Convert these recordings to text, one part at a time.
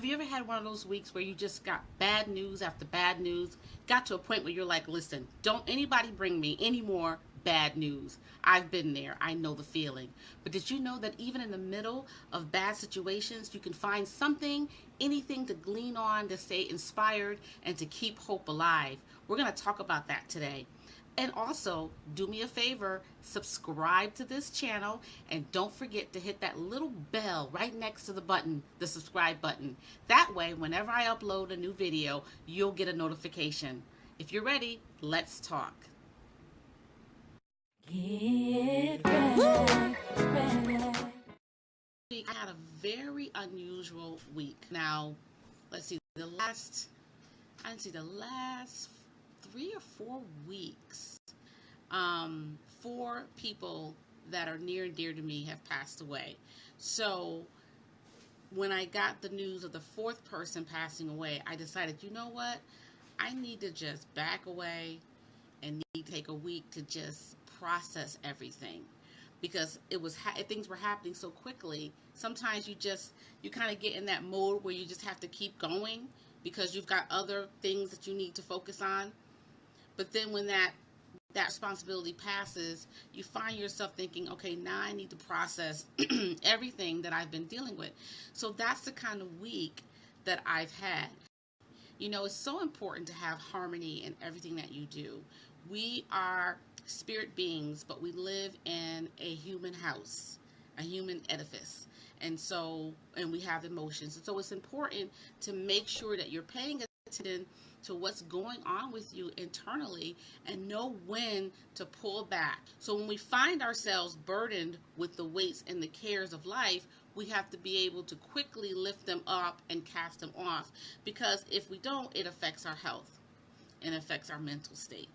Have you ever had one of those weeks where you just got bad news after bad news? Got to a point where you're like, listen, don't anybody bring me any more bad news. I've been there. I know the feeling. But did you know that even in the middle of bad situations, you can find something, anything to glean on, to stay inspired, and to keep hope alive? We're going to talk about that today. And also, do me a favor, subscribe to this channel, and don't forget to hit that little bell right next to the button, the subscribe button. That way, whenever I upload a new video, you'll get a notification. If you're ready, let's talk. Get ready. I had a very unusual week. Now, let's see, the last 3 or 4 weeks, 4 people that are near and dear to me have passed away. So when I got the news of the 4th person passing away, I decided, you know what? I need to just back away and need to take a week to just process everything, because things were happening so quickly. Sometimes you kind of get in that mode where you just have to keep going because you've got other things that you need to focus on. But then when that responsibility passes, you find yourself thinking, okay, now I need to process everything that I've been dealing with. So that's the kind of week that I've had. You know, it's so important to have harmony in everything that you do. We are spirit beings, but we live in a human house, a human edifice. And we have emotions. And so it's important to make sure that you're paying attention to what's going on with you internally and know when to pull back. So when we find ourselves burdened with the weights and the cares of life, we have to be able to quickly lift them up and cast them off, because if we don't, it affects our health and affects our mental state.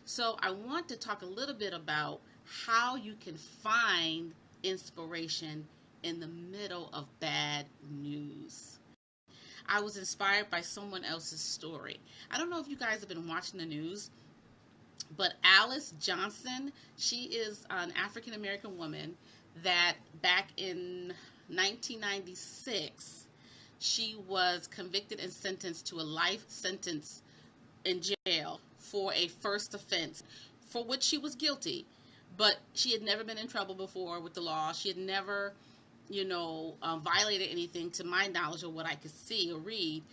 So I want to talk a little bit about how you can find inspiration in the middle of bad news. I was inspired by someone else's story. I don't know if you guys have been watching the news, but Alice Johnson, she is an African-American woman that back in 1996, she was convicted and sentenced to a life sentence in jail for a first offense for which she was guilty, but she had never been in trouble before with the law. She had never violated anything to my knowledge or what I could see or read.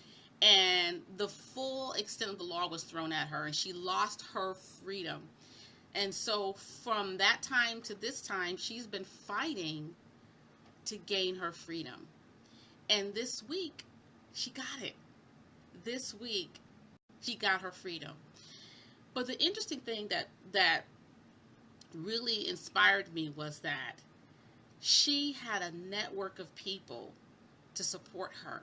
And the full extent of the law was thrown at her, and she lost her freedom. And so from that time to this time, she's been fighting to gain her freedom. And this week, she got it. This week, she got her freedom. But the interesting thing that really inspired me was that she had a network of people to support her.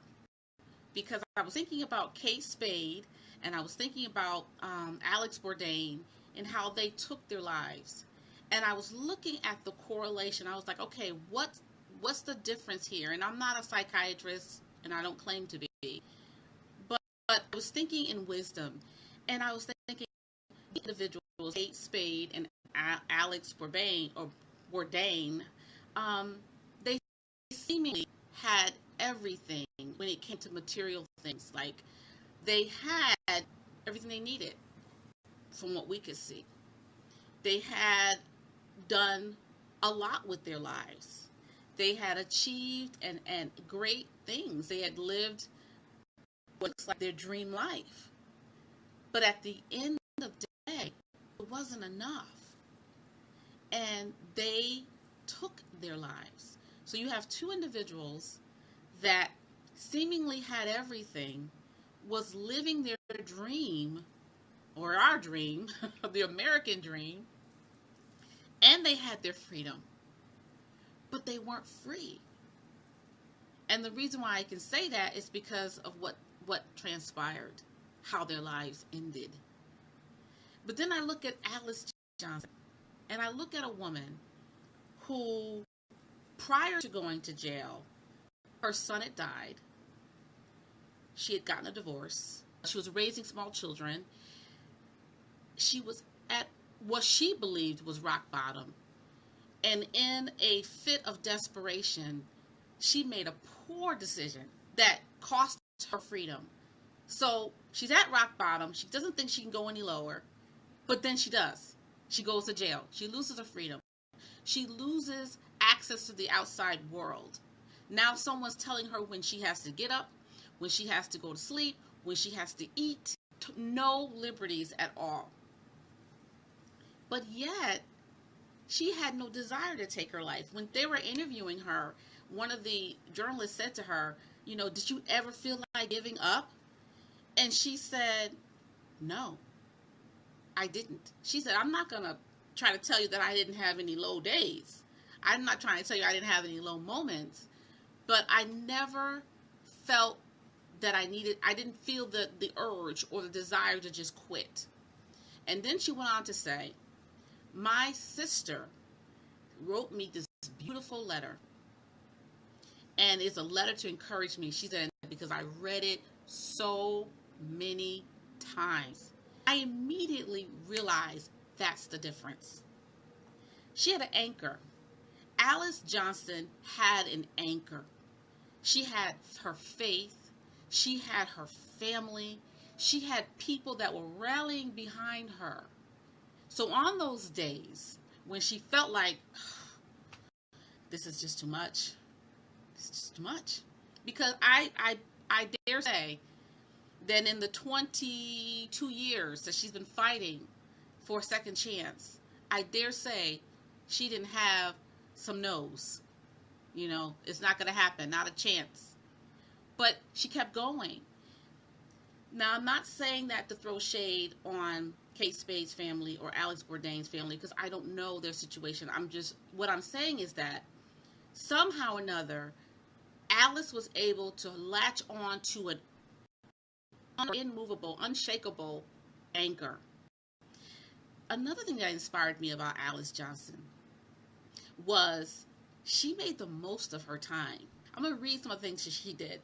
Because I was thinking about Kate Spade, and I was thinking about Alex Bourdain and how they took their lives. And I was looking at the correlation. I was like, okay, what's the difference here? And I'm not a psychiatrist, and I don't claim to be. But I was thinking in wisdom, and I was thinking individuals, Kate Spade and Alex Bourdain, they seemingly had everything when it came to material things. Like, they had everything they needed from what we could see. They had done a lot with their lives. They had achieved and great things. They had lived what looks like their dream life. But at the end of the day, it wasn't enough. And they took their lives. So you have 2 individuals that seemingly had everything, was living their dream, or our dream, the American dream, and they had their freedom, but they weren't free. And the reason why I can say that is because of what transpired, how their lives ended. But then I look at Alice Johnson, and I look at a woman who, prior to going to jail, her son had died. She had gotten a divorce. She was raising small children. She was at what she believed was rock bottom. And in a fit of desperation, she made a poor decision that cost her freedom. So she's at rock bottom. She doesn't think she can go any lower, but then she does. She goes to jail. She loses her freedom. She loses access to the outside world. Now someone's telling her when she has to get up, when she has to go to sleep, when she has to eat. No liberties at all. But yet, she had no desire to take her life. When they were interviewing her, one of the journalists said to her, you know, did you ever feel like giving up? And she said, no, I didn't. She said, I'm not going to try to tell you that I didn't have any low days. I'm not trying to tell you I didn't have any low moments, but I never felt that I didn't feel the urge or the desire to just quit. And then she went on to say, my sister wrote me this beautiful letter, and it's a letter to encourage me. She said, because I read it so many times. I immediately realized that's the difference. She had an anchor. Alice Johnson had an anchor. She had her faith. She had her family. She had people that were rallying behind her. So on those days when she felt like, this is just too much, it's just too much. Because I dare say that in the 22 years that she's been fighting for a second chance, I dare say she didn't have some no's. You know, it's not going to happen, not a chance. But she kept going. Now, I'm not saying that to throw shade on Kate Spade's family or Alex Bourdain's family, because I don't know their situation. What I'm saying is that somehow or another, Alice was able to latch on to an immovable, unshakable anchor. Another thing that inspired me about Alice Johnson was she made the most of her time. I'm going to read some of the things that she did.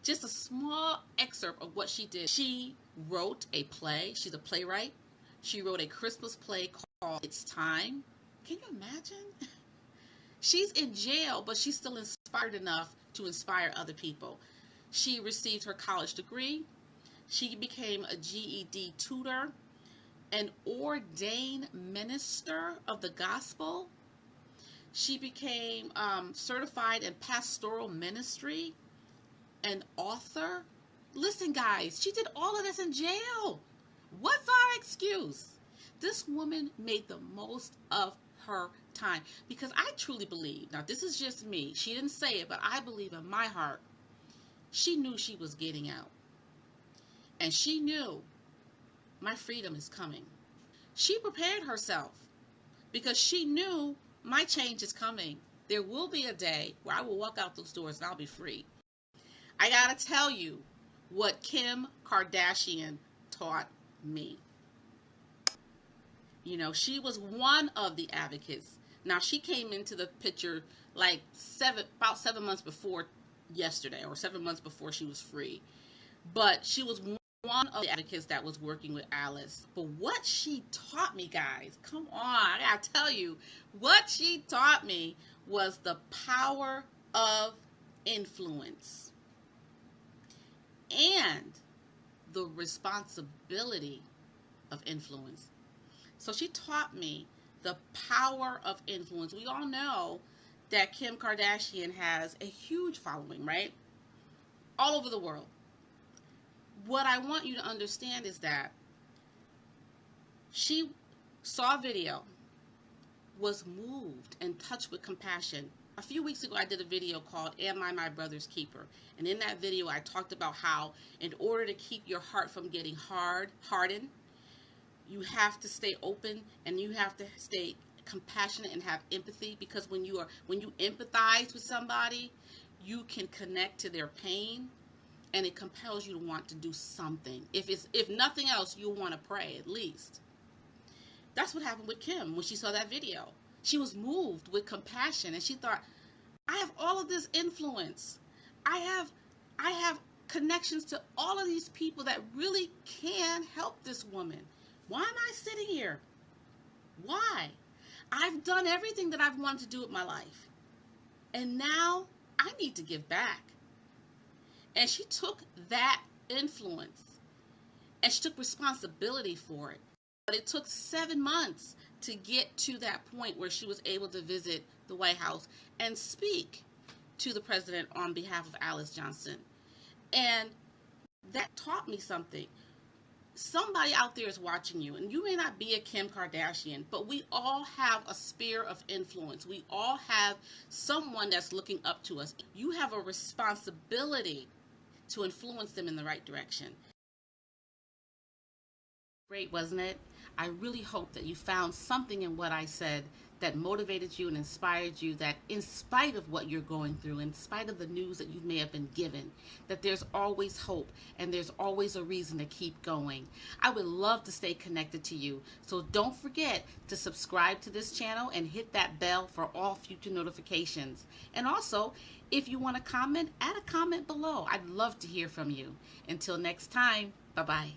Just a small excerpt of what she did. She wrote a play. She's a playwright. She wrote a Christmas play called It's Time. Can you imagine? She's in jail, but she's still inspired enough to inspire other people. She received her college degree. She became a GED tutor, an ordained minister of the gospel. She became certified in pastoral ministry, an author. Listen, guys, she did all of this in jail. What's our excuse? This woman made the most of her time, because I truly believe, now this is just me, she didn't say it, but I believe in my heart, she knew she was getting out. And she knew my freedom is coming. She prepared herself because she knew my change is coming. There will be a day where I will walk out those doors and I'll be free. I gotta tell you what Kim Kardashian taught me. You know, she was one of the advocates. Now, she came into the picture like about 7 months before yesterday, or 7 months before she was free. But she was one of the advocates that was working with Alice. But what she taught me, guys, come on, I gotta tell you, what she taught me was the power of influence and the responsibility of influence. So she taught me the power of influence. We all know that Kim Kardashian has a huge following, right? All over the world. What I want you to understand is that she saw a video, was moved and touched with compassion. A few weeks ago, I did a video called Am I My Brother's Keeper? And in that video, I talked about how in order to keep your heart from getting hardened, you have to stay open and you have to stay compassionate and have empathy, because when you empathize with somebody, you can connect to their pain, and it compels you to want to do something. If nothing else, you'll want to pray at least. That's what happened with Kim when she saw that video. She was moved with compassion, and she thought, I have all of this influence. I have connections to all of these people that really can help this woman. Why am I sitting here? Why? I've done everything that I've wanted to do with my life. And now I need to give back. And she took that influence and she took responsibility for it. But it took 7 months to get to that point where she was able to visit the White House and speak to the president on behalf of Alice Johnson. And that taught me something. Somebody out there is watching you, and you may not be a Kim Kardashian, but we all have a sphere of influence. We all have someone that's looking up to us. You have a responsibility to influence them in the right direction. Great, wasn't it? I really hope that you found something in what I said that motivated you and inspired you, that in spite of what you're going through, in spite of the news that you may have been given, that there's always hope and there's always a reason to keep going. I would love to stay connected to you. So don't forget to subscribe to this channel and hit that bell for all future notifications. And also, if you want to comment, add a comment below. I'd love to hear from you. Until next time, bye-bye.